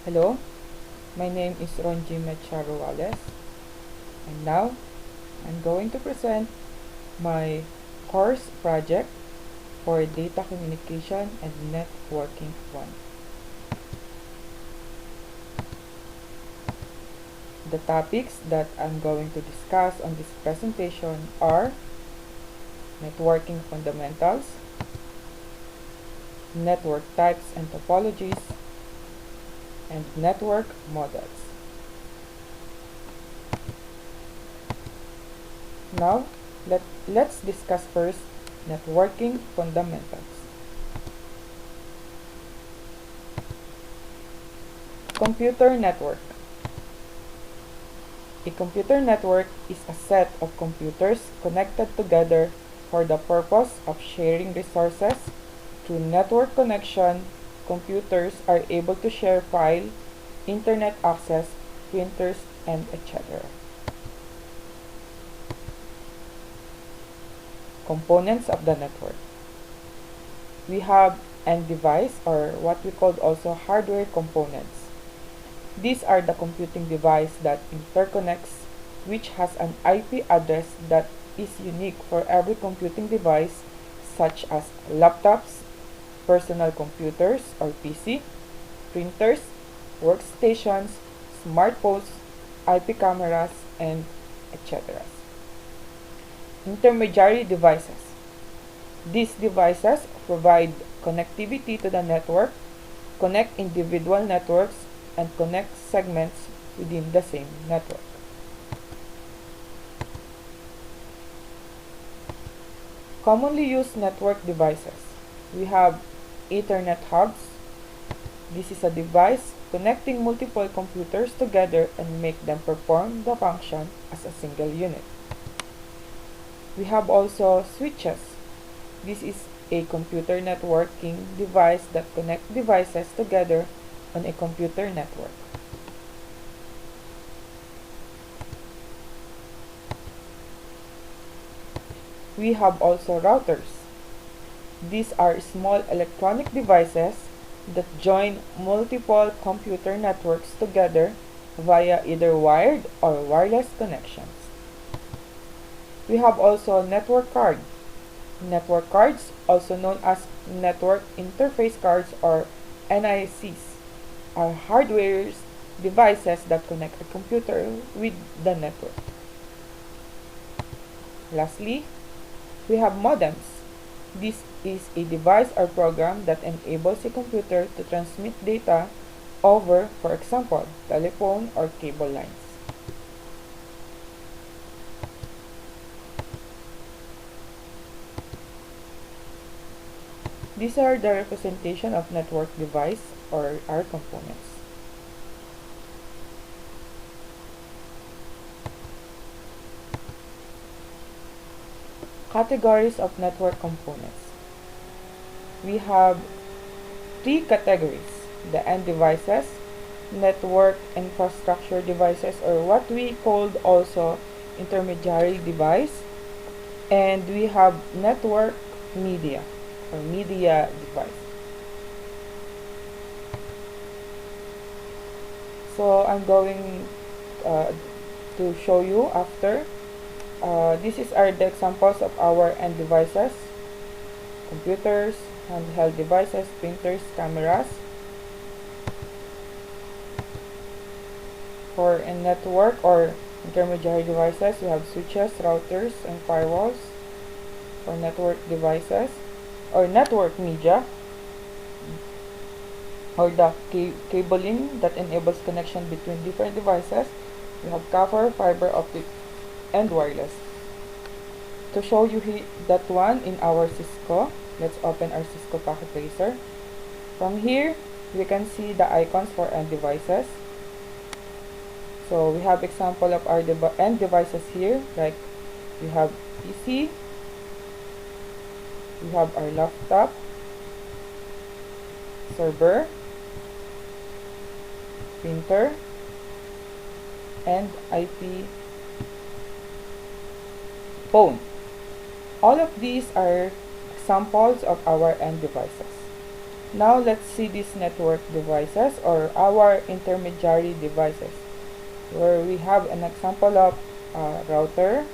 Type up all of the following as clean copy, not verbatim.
Hello, my name is Rongie Roales, and now I'm going to present my course project for Data Communication and Networking 1. The topics that I'm going to discuss on this presentation are networking fundamentals, network types and topologies, and network models. Now, let's discuss first networking fundamentals. Computer network. A computer network is a set of computers connected together for the purpose of sharing resources. Through network connection, computers are able to share file, internet access, printers, and etc. Components of the network. We have end device, or what we call also hardware components. These are the computing device that interconnects, which has an IP address that is unique for every computing device, such as laptops, personal computers or PC, printers, workstations, smartphones, IP cameras, and etc. Intermediary devices. These devices provide connectivity to the network, connect individual networks, and connect segments within the same network. Commonly used network devices. We have Ethernet hubs. This is a device connecting multiple computers together and make them perform the function as a single unit. We have also switches. This is a computer networking device that connects devices together on a computer network. We have also routers. These are small electronic devices that join multiple computer networks together via either wired or wireless connections. We have also network card. Network cards, also known as network interface cards or NICs, are hardware devices that connect a computer with the network. Lastly, we have modems. This is a device or program that enables a computer to transmit data over, for example, telephone or cable lines. These are the representation of network device or our components. Categories of network components. We have three categories: the end devices, network infrastructure devices, or what we called also intermediary device, and we have network media or media device. So I'm going to show you after. These are the examples of our end devices: computers, handheld devices, printers, cameras. For a network or intermediary devices, we have switches, routers, and firewalls. For network devices or network media, or the cabling that enables connection between different devices, we have copper, fiber optic, and wireless. To show you that one in our Cisco, let's open our Cisco Packet Tracer. From here, we can see the icons for end devices. So we have example of our end devices here, like we have PC, we have our laptop, server, printer, and IP phone. All of these are examples of our end devices. Now let's see these network devices or our intermediary devices, where we have an example of router.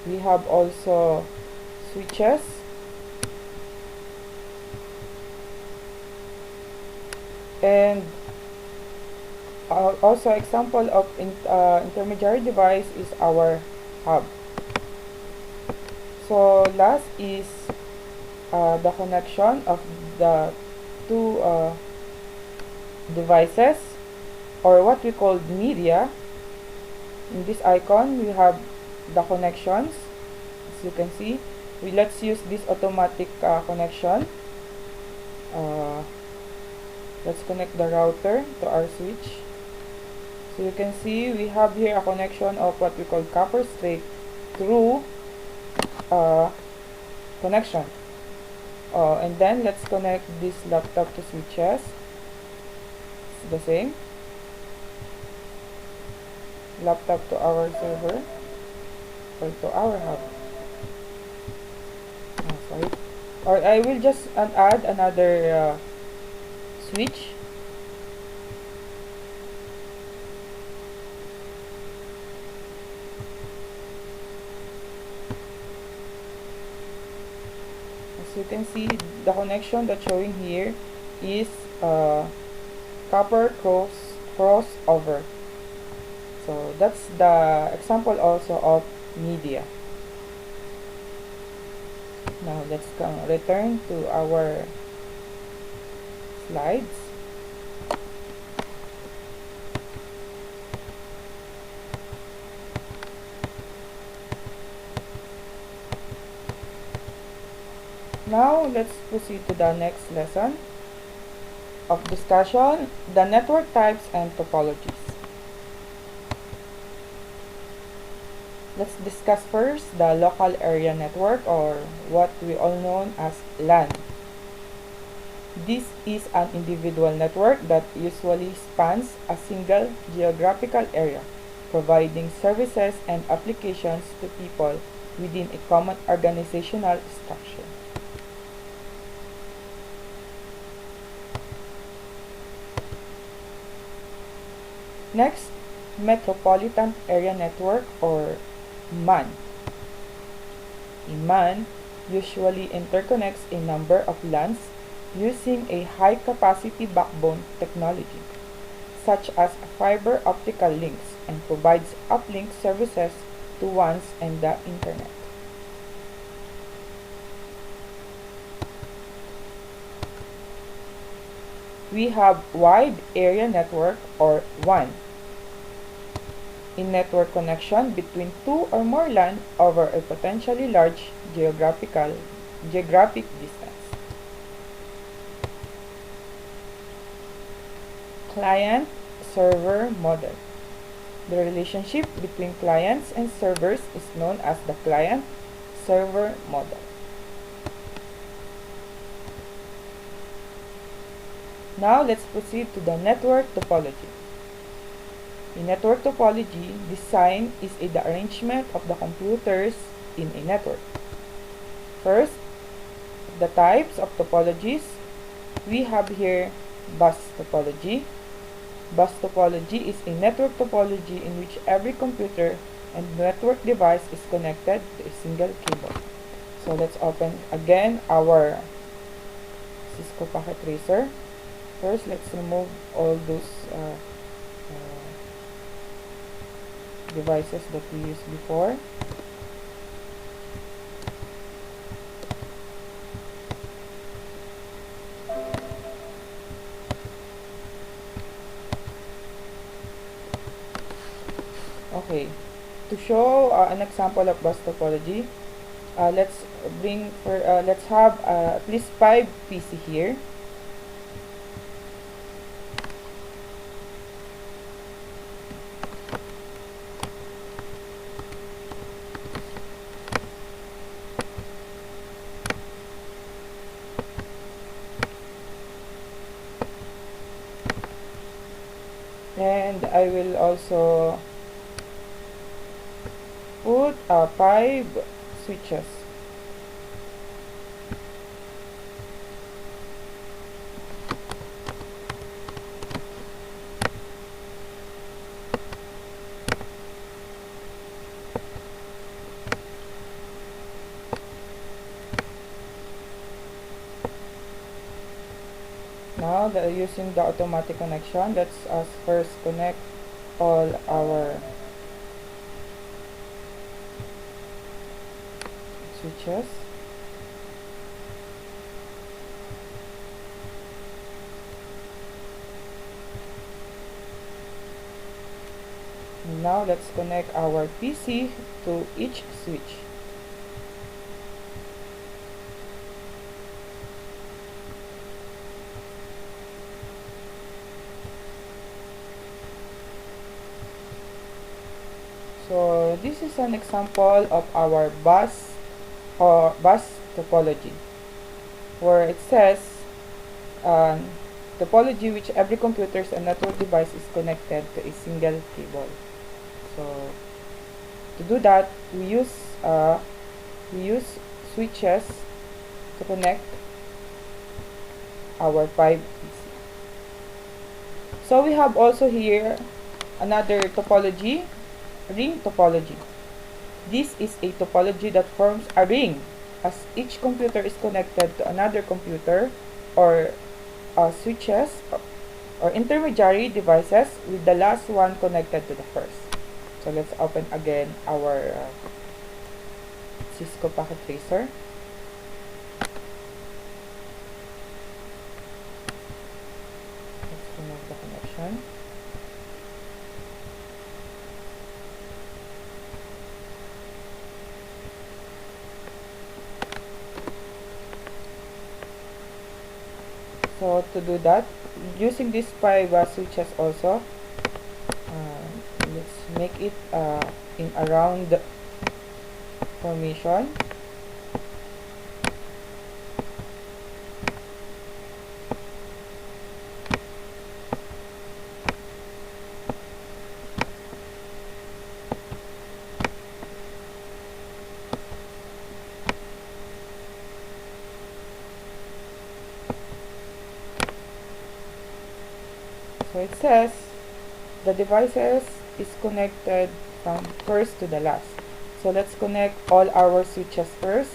We have also switches, and also example of intermediary device is our hub. So last is the connection of the two devices, or what we call media. In this icon we have the connections. As you can see, let's use this automatic connection. Let's connect the router to our switch. So you can see we have here a connection of what we call copper straight through connection. And then let's connect this laptop to switches. It's the same. Laptop to our server, or to our hub. Sorry. Or I will just add another switch. As you can see, the connection that's showing here is copper crossover. So that's the example also of media. Now let's return to our slides. Now let's proceed to the next lesson of discussion, the network types and topologies. Let's discuss first the local area network, or what we all know as LAN. This is an individual network that usually spans a single geographical area, providing services and applications to people within a common organizational structure. Next, Metropolitan Area Network, or MAN. A MAN usually interconnects a number of LANs using a high-capacity backbone technology, such as fiber optical links, and provides uplink services to WANs and the Internet. We have Wide Area Network, or WAN. A network connection between two or more LAN over a potentially large geographic distance. Client-server model. The relationship between clients and servers is known as the client-server model. Now let's proceed to the network topology. In network topology, design is the arrangement of the computers in a network. First, the types of topologies. We have here bus topology. Bus topology is a network topology in which every computer and network device is connected to a single cable. So let's open again our Cisco Packet Tracer. First, let's remove all those devices that we used before. Okay, to show an example of bus topology, let's have at least 5 PC here. And I will also put 5 switches. Now, using the automatic connection, let's us first connect all our switches. Now, let's connect our PC to each switch. So this is an example of our bus topology, where it says topology which every computer and network device is connected to a single cable. So to do that, we use switches to connect our 5 PC. So we have also here another topology, ring topology. This is a topology that forms a ring as each computer is connected to another computer or switches or intermediary devices with the last one connected to the first. So let's open again our Cisco packet tracer. Let's remove the connection. So to do that, using these 5 switches also, let's make it in a round formation. So it says the devices is connected from first to the last. So let's connect all our switches first.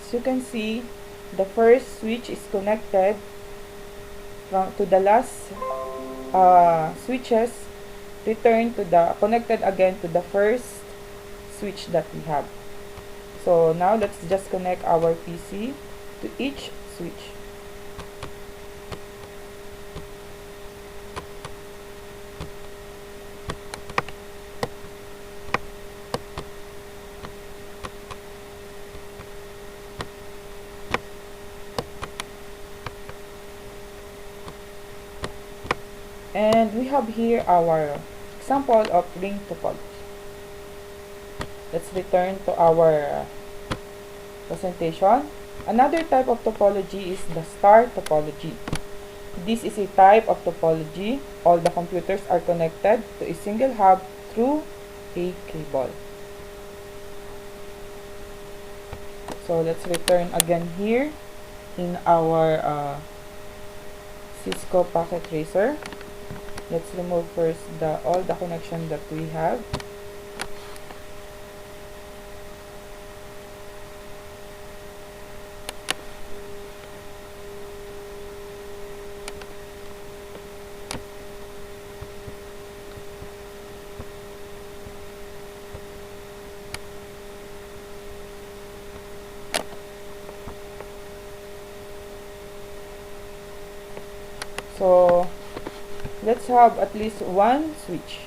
As you can see, the first switch is connected to the last switches return to the connected again to the first switch that we have. So now let's just connect our PC to each switch. And we have here our example of ring topology. Let's return to our presentation. Another type of topology is the star topology. This is a type of topology. All the computers are connected to a single hub through a cable. So let's return again here in our Cisco packet tracer. Let's remove first all the connection that we have. So let's have at least one switch.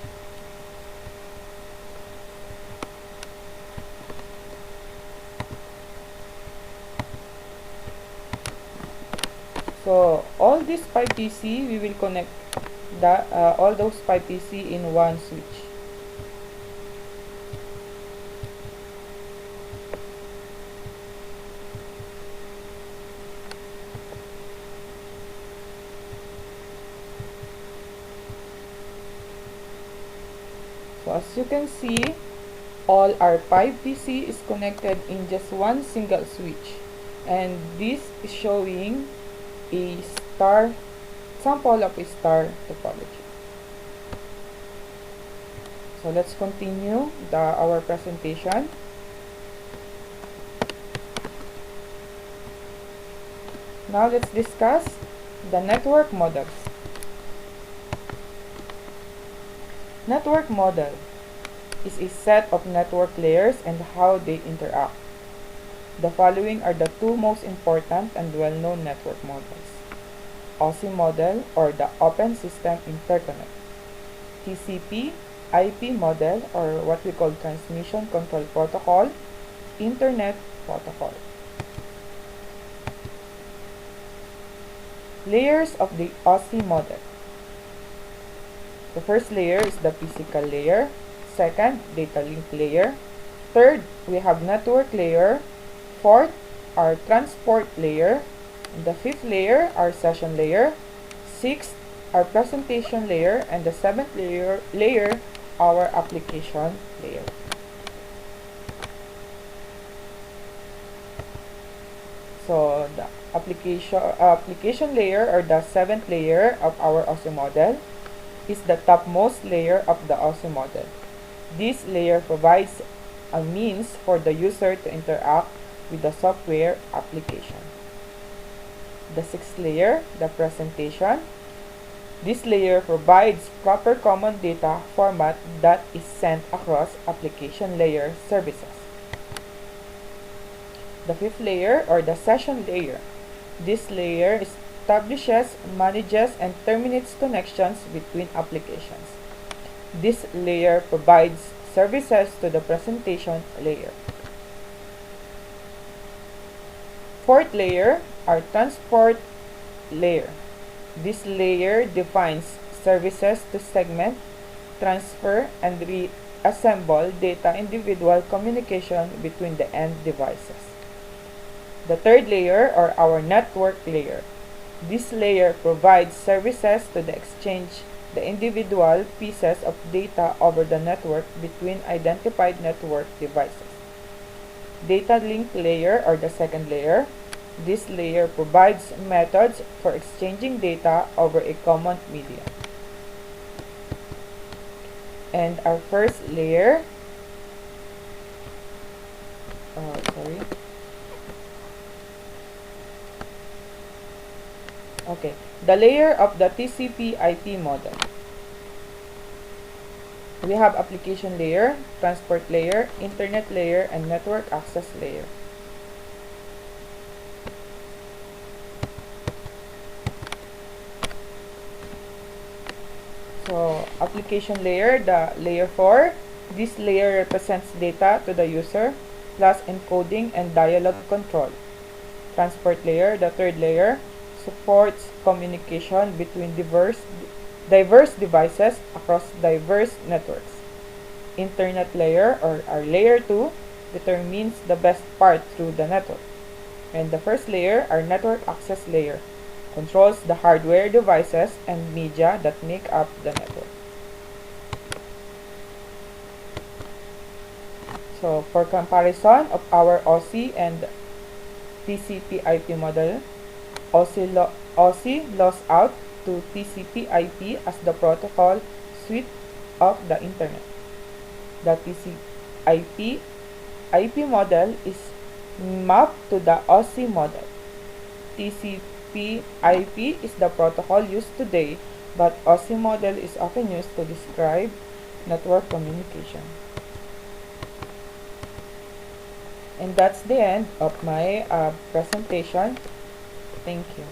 So all these 5 PC, we will connect all those 5 PC in one switch. So as you can see, all our 5 PC is connected in just one single switch, and this is showing a star example of a star topology. So let's continue our presentation. Now let's discuss the network models. Network model is a set of network layers and how they interact. The following are the two most important and well-known network models. OSI model, or the Open System Interconnect. TCP IP model, or what we call Transmission Control Protocol, Internet Protocol. Layers of the OSI model. The first layer is the physical layer. Second, data link layer. Third, we have network layer. Fourth, our transport layer. And the fifth layer, our session layer. Sixth, our presentation layer. And the seventh layer, our application layer. So the application layer, or the seventh layer of our OSI model, is the topmost layer of the OSI model. This layer provides a means for the user to interact with the software application. The sixth layer, the presentation. This layer provides proper common data format that is sent across application layer services. The fifth layer, or the session layer. This layer establishes, manages, and terminates connections between applications. This layer provides services to the presentation layer. Fourth layer, our transport layer. This layer defines services to segment, transfer, and reassemble data individual communication between the end devices. The third layer, or our network layer. This layer provides services to the exchange the individual pieces of data over the network between identified network devices. Data link layer, or the second layer. This layer provides methods for exchanging data over a common medium. And our first layer, the layer of the TCP IP model. We have application layer, transport layer, internet layer, and network access layer. So, application layer, the layer 4. This layer represents data to the user, plus encoding and dialog control. Transport layer, the third layer, supports communication between diverse devices across diverse networks. Internet layer, or our layer 2, determines the best path through the network. And the first layer, our network access layer, controls the hardware devices and media that make up the network. So for comparison of our OSI and TCP IP model, OSI lost out to TCP IP as the protocol suite of the Internet. The TCP IP model is mapped to the OSI model. TCP IP is the protocol used today, but OSI model is often used to describe network communication. And that's the end of my presentation. Thank you.